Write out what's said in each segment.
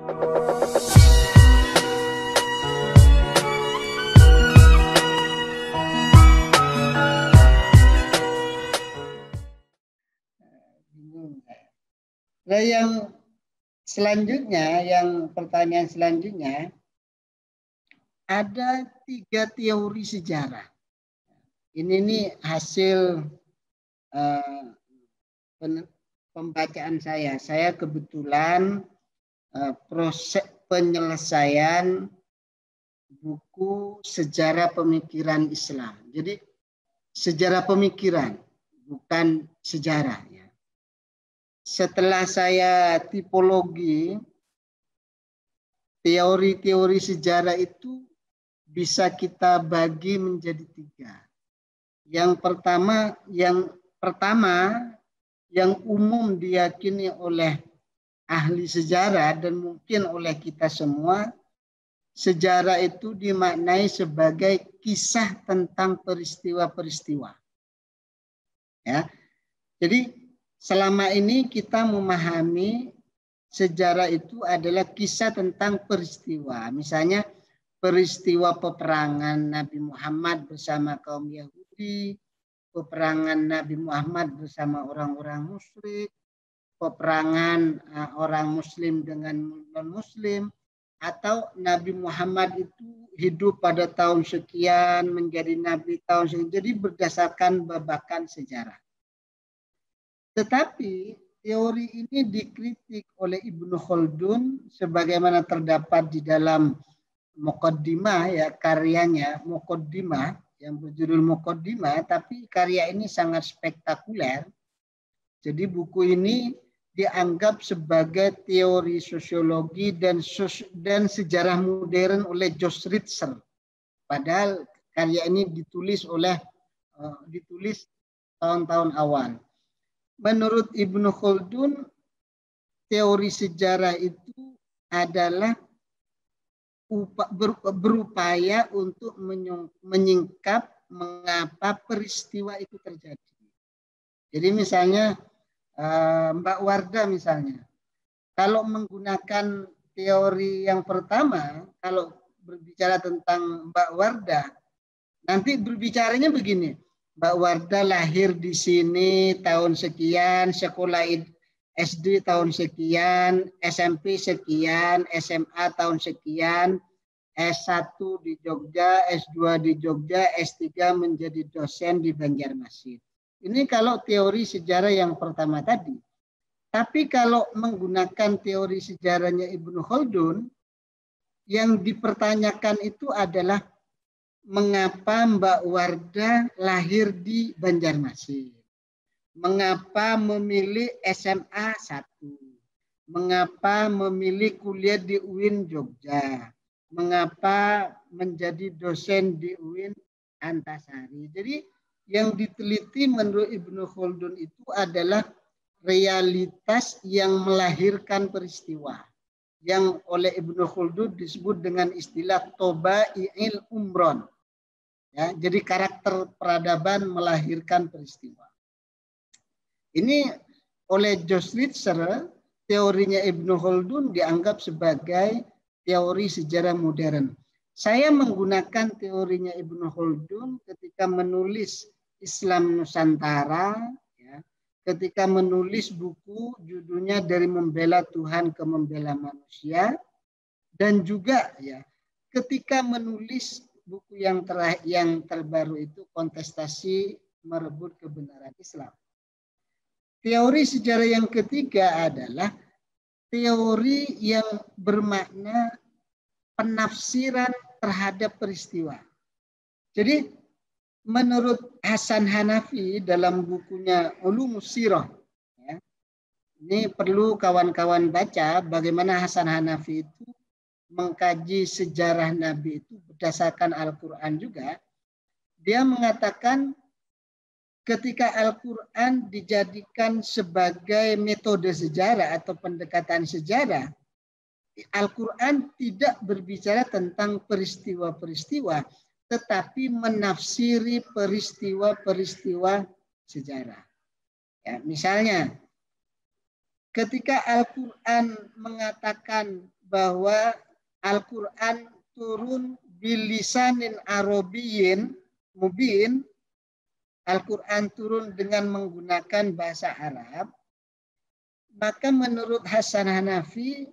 Nah, yang selanjutnya, yang pertanyaan selanjutnya, ada 3 teori sejarah. Ini nih hasil pembacaan saya. Saya kebetulan proses penyelesaian buku sejarah pemikiran Islam. Jadi sejarah pemikiran, bukan sejarah. Ya. Setelah saya tipologi, teori-teori sejarah itu bisa kita bagi menjadi 3. Yang pertama yang umum diyakini oleh ahli sejarah dan mungkin oleh kita semua, sejarah itu dimaknai sebagai kisah tentang peristiwa-peristiwa. Ya. Jadi selama ini kita memahami sejarah itu adalah kisah tentang peristiwa. Misalnya peristiwa peperangan Nabi Muhammad bersama kaum Yahudi, peperangan Nabi Muhammad bersama orang-orang musyrik, peperangan orang muslim dengan non-muslim, atau Nabi Muhammad itu hidup pada tahun sekian, menjadi nabi tahun sekian. Jadi berdasarkan babakan sejarah. Tetapi teori ini dikritik oleh Ibnu Khaldun sebagaimana terdapat di dalam Muqaddimah, ya, karyanya Muqaddimah yang berjudul Muqaddimah, tapi karya ini sangat spektakuler. Jadi buku ini dianggap sebagai teori sosiologi dan sejarah modern oleh Josh Ritzer. Padahal karya ini ditulis tahun-tahun awal. Menurut Ibnu Khaldun, teori sejarah itu adalah berupaya untuk menyingkap mengapa peristiwa itu terjadi. Jadi misalnya Mbak Wardah misalnya, kalau menggunakan teori yang pertama, kalau berbicara tentang Mbak Wardah, nanti berbicaranya begini, Mbak Wardah lahir di sini tahun sekian, sekolah SD tahun sekian, SMP sekian, SMA tahun sekian, S1 di Jogja, S2 di Jogja, S3 menjadi dosen di Banjarmasin. Ini kalau teori sejarah yang pertama tadi. Tapi kalau menggunakan teori sejarahnya Ibnu Khaldun, yang dipertanyakan itu adalah mengapa Mbak Wardah lahir di Banjarmasin. Mengapa memilih SMA 1? Mengapa memilih kuliah di UIN Jogja? Mengapa menjadi dosen di UIN Antasari? Jadi yang diteliti menurut Ibnu Khaldun itu adalah realitas yang melahirkan peristiwa. Yang oleh Ibnu Khaldun disebut dengan istilah Tobai'il Umron. Ya, jadi karakter peradaban melahirkan peristiwa. Ini oleh Josh Ritzer, teorinya Ibnu Khaldun dianggap sebagai teori sejarah modern. Saya menggunakan teorinya Ibnu Khaldun ketika menulis Islam Nusantara, ya, ketika menulis buku judulnya Dari Membela Tuhan ke Membela Manusia, dan juga ya ketika menulis buku yang terbaru itu Kontestasi Merebut Kebenaran Islam. Teori sejarah yang ketiga adalah teori yang bermakna penafsiran terhadap peristiwa. Jadi menurut Hasan Hanafi dalam bukunya Ulumus Sirah, ya, ini perlu kawan-kawan baca bagaimana Hasan Hanafi itu mengkaji sejarah Nabi itu berdasarkan Al-Quran juga. Dia mengatakan ketika Al-Quran dijadikan sebagai metode sejarah atau pendekatan sejarah, Al-Quran tidak berbicara tentang peristiwa-peristiwa, tetapi menafsiri peristiwa-peristiwa sejarah. Ya, misalnya, ketika Al-Quran mengatakan bahwa Al-Quran turun bilisanin Arabiyyin mubin, Al-Quran turun dengan menggunakan bahasa Arab, maka menurut Hasan Hanafi,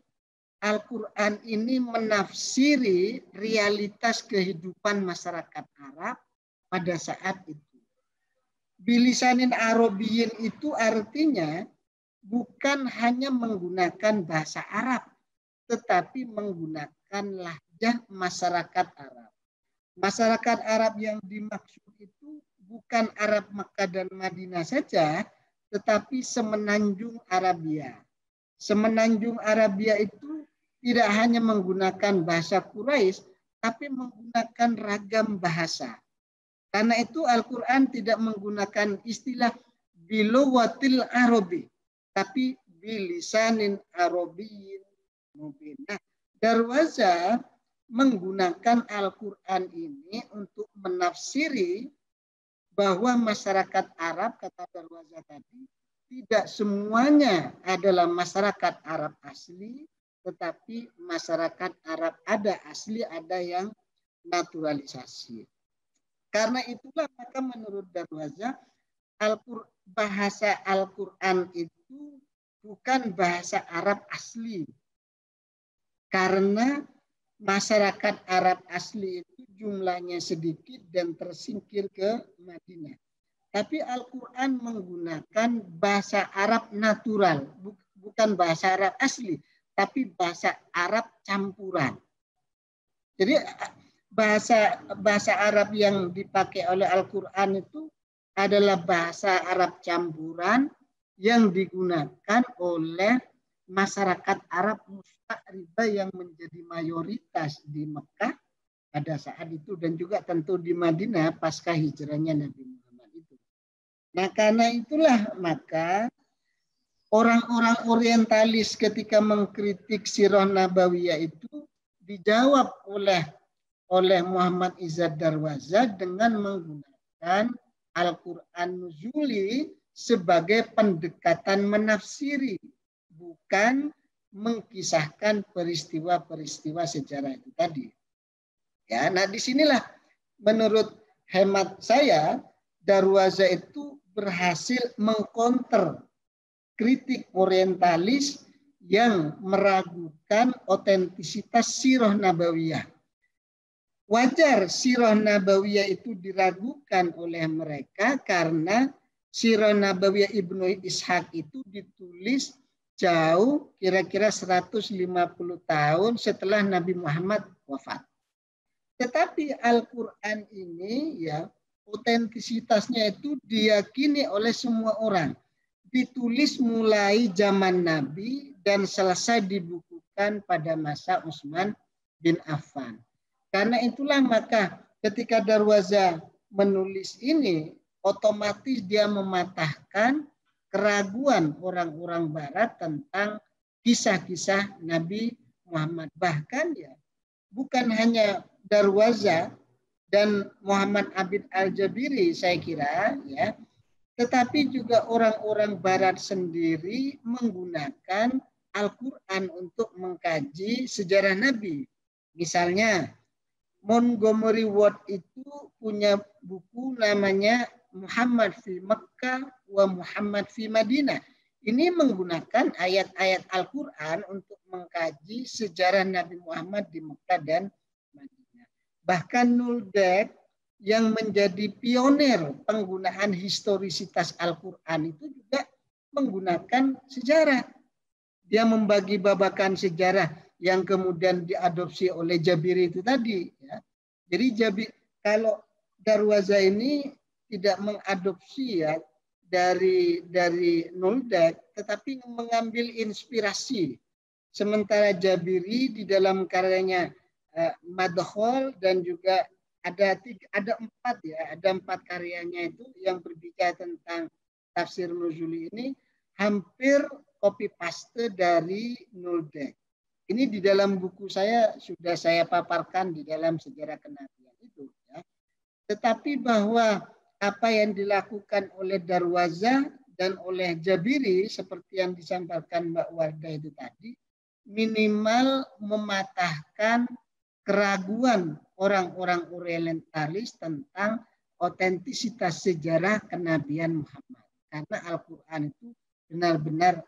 Al-Quran ini menafsiri realitas kehidupan masyarakat Arab pada saat itu. Bilisanin Arabiyyin itu artinya bukan hanya menggunakan bahasa Arab, tetapi menggunakan lahjah masyarakat Arab. Masyarakat Arab yang dimaksud itu bukan Arab Makkah dan Madinah saja, tetapi semenanjung Arabia. Semenanjung Arabia itu tidak hanya menggunakan bahasa Quraisy, tapi menggunakan ragam bahasa. Karena itu Al-Quran tidak menggunakan istilah biluwatil Arabi, tapi bilisanin Arabiyyin mubin. Nah, Darwaza menggunakan Al-Quran ini untuk menafsiri bahwa masyarakat Arab, kata Darwaza tadi, tidak semuanya adalah masyarakat Arab asli, tetapi masyarakat Arab ada asli, ada yang naturalisasi. Karena itulah maka menurut Darwaza, bahasa Al-Quran itu bukan bahasa Arab asli. Karena masyarakat Arab asli itu jumlahnya sedikit dan tersingkir ke Madinah. Tapi Al-Quran menggunakan bahasa Arab natural, bukan bahasa Arab asli, tapi bahasa Arab campuran. Jadi bahasa Arab yang dipakai oleh Al-Quran itu adalah bahasa Arab campuran yang digunakan oleh masyarakat Arab musta'ribah yang menjadi mayoritas di Mekah pada saat itu, dan juga tentu di Madinah pasca hijrahnya Nabi Muhammad itu. Nah, karena itulah maka orang-orang orientalis ketika mengkritik sirah nabawiyah itu dijawab oleh Muhammad Izzad Darwaza dengan menggunakan Al-Quran Nuzuli sebagai pendekatan menafsiri, bukan mengkisahkan peristiwa-peristiwa sejarah itu tadi. Ya, nah disinilah menurut hemat saya Darwaza itu berhasil mengkonter kritik orientalis yang meragukan otentisitas sirah nabawiyah. Wajar sirah nabawiyah itu diragukan oleh mereka karena sirah nabawiyah Ibnu Ishaq itu ditulis jauh kira-kira 150 tahun setelah Nabi Muhammad wafat. Tetapi Al-Quran ini ya otentisitasnya itu diyakini oleh semua orang. Ditulis mulai zaman Nabi dan selesai dibukukan pada masa Utsman bin Affan. Karena itulah maka ketika Darwaza menulis ini, otomatis dia mematahkan keraguan orang-orang Barat tentang kisah-kisah Nabi Muhammad. Bahkan ya bukan hanya Darwaza dan Muhammad Abid Al-Jabiri saya kira ya, tetapi juga orang-orang Barat sendiri menggunakan Al-Quran untuk mengkaji sejarah Nabi. Misalnya Montgomery Ward itu punya buku namanya Muhammad fi Makkah wa Muhammad fi Madinah. Ini menggunakan ayat-ayat Al-Quran untuk mengkaji sejarah Nabi Muhammad di Mekah dan Madinah. Bahkan Nuldeck yang menjadi pionir penggunaan historisitas Al-Quran itu juga menggunakan sejarah. Dia membagi babakan sejarah yang kemudian diadopsi oleh Jabiri itu tadi. Ya. Jadi kalau Darwaza ini tidak mengadopsi ya dari Nuldeck, tetapi mengambil inspirasi. Sementara Jabiri di dalam karyanya Madkhol dan juga ada 4 karyanya itu yang berbicara tentang tafsir nuzuli ini hampir copy paste dari Nuldeck. Ini di dalam buku saya sudah saya paparkan di dalam sejarah kenabian itu. Ya. Tetapi bahwa apa yang dilakukan oleh Darwaza dan oleh Jabiri seperti yang disampaikan Mbak Wardah itu tadi minimal mematahkan keraguan orang-orang orientalis tentang otentisitas sejarah kenabian Muhammad. Karena Al-Quran itu benar-benar